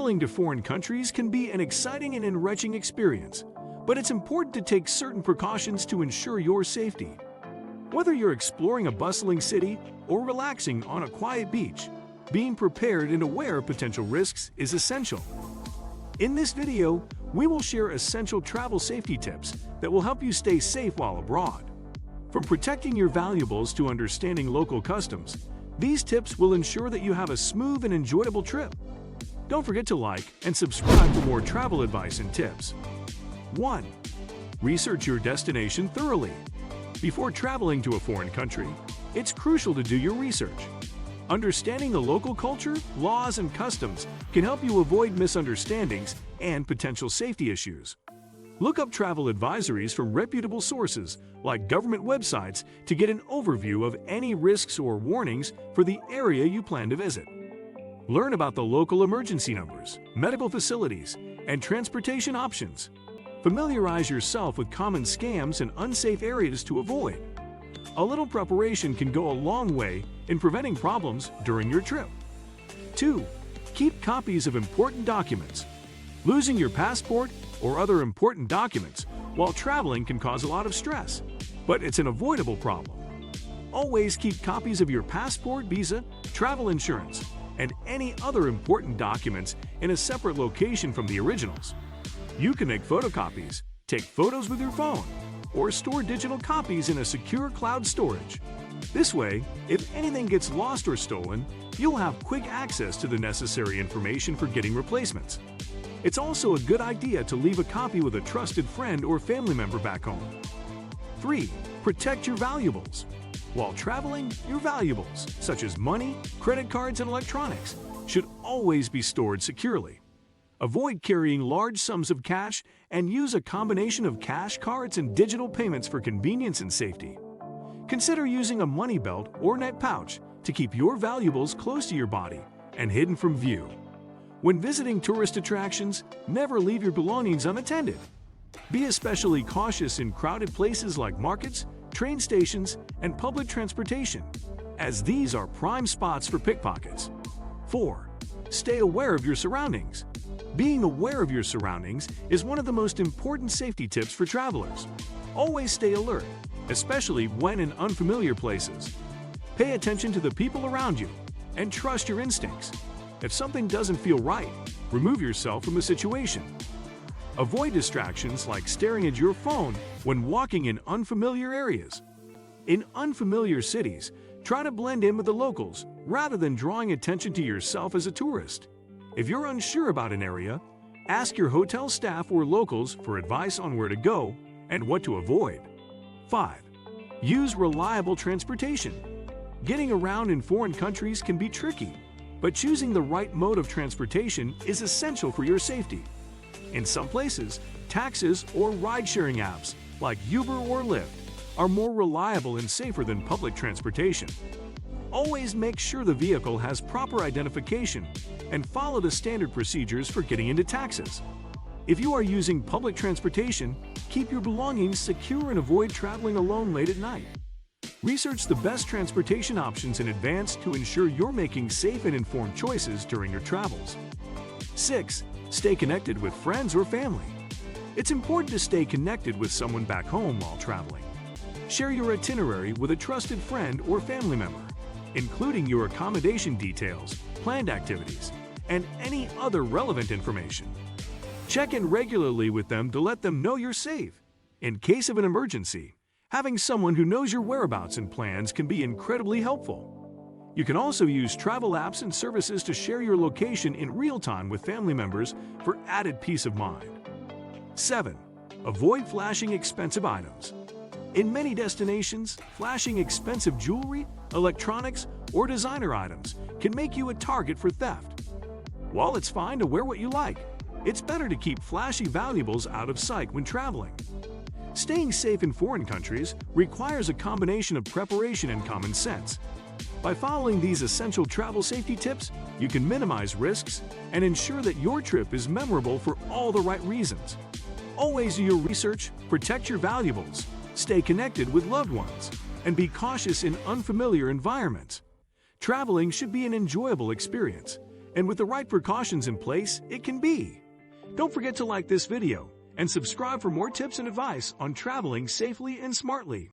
Traveling to foreign countries can be an exciting and enriching experience, but it's important to take certain precautions to ensure your safety. Whether you're exploring a bustling city or relaxing on a quiet beach, being prepared and aware of potential risks is essential. In this video, we will share essential travel safety tips that will help you stay safe while abroad. From protecting your valuables to understanding local customs, these tips will ensure that you have a smooth and enjoyable trip. Don't forget to like and subscribe for more travel advice and tips. 1. Research your destination thoroughly. Before traveling to a foreign country, it's crucial to do your research. Understanding the local culture, laws, and customs can help you avoid misunderstandings and potential safety issues. Look up travel advisories from reputable sources like government websites to get an overview of any risks or warnings for the area you plan to visit. Learn about the local emergency numbers, medical facilities, and transportation options. Familiarize yourself with common scams and unsafe areas to avoid. A little preparation can go a long way in preventing problems during your trip. 2. Keep copies of important documents. Losing your passport or other important documents while traveling can cause a lot of stress, but it's an avoidable problem. Always keep copies of your passport, visa, travel insurance, and any other important documents in a separate location from the originals. You can make photocopies, take photos with your phone, or store digital copies in a secure cloud storage. This way, if anything gets lost or stolen, you'll have quick access to the necessary information for getting replacements. It's also a good idea to leave a copy with a trusted friend or family member back home. 3. Protect your valuables. While traveling, your valuables, such as money, credit cards, and electronics, should always be stored securely. Avoid carrying large sums of cash and use a combination of cash, cards, and digital payments for convenience and safety. Consider using a money belt or net pouch to keep your valuables close to your body and hidden from view. When visiting tourist attractions, never leave your belongings unattended. Be especially cautious in crowded places like markets, train stations, and public transportation, as these are prime spots for pickpockets. 4. Stay aware of your surroundings. Being aware of your surroundings is one of the most important safety tips for travelers. Always stay alert, especially when in unfamiliar places. Pay attention to the people around you and trust your instincts. If something doesn't feel right, remove yourself from the situation. Avoid distractions like staring at your phone when walking in unfamiliar areas. In unfamiliar cities, try to blend in with the locals rather than drawing attention to yourself as a tourist. If you're unsure about an area, ask your hotel staff or locals for advice on where to go and what to avoid. 5. Use reliable transportation. Getting around in foreign countries can be tricky, but choosing the right mode of transportation is essential for your safety. In some places, taxis or ride-sharing apps like Uber or Lyft are more reliable and safer than public transportation. Always make sure the vehicle has proper identification and follow the standard procedures for getting into taxis. If you are using public transportation, keep your belongings secure and avoid traveling alone late at night. Research the best transportation options in advance to ensure you're making safe and informed choices during your travels. 6. Stay connected with friends or family. It's important to stay connected with someone back home while traveling. Share your itinerary with a trusted friend or family member, including your accommodation details, planned activities, and any other relevant information. Check in regularly with them to let them know you're safe. In case of an emergency, having someone who knows your whereabouts and plans can be incredibly helpful. You can also use travel apps and services to share your location in real time with family members for added peace of mind. 7. Avoid flashing expensive items. In many destinations, flashing expensive jewelry, electronics, or designer items can make you a target for theft. While it's fine to wear what you like, it's better to keep flashy valuables out of sight when traveling. Staying safe in foreign countries requires a combination of preparation and common sense. By following these essential travel safety tips, you can minimize risks and ensure that your trip is memorable for all the right reasons. Always do your research, protect your valuables, stay connected with loved ones, and be cautious in unfamiliar environments. Traveling should be an enjoyable experience, And with the right precautions in place, it can be. Don't forget to like this video and subscribe for more tips and advice on traveling safely and smartly.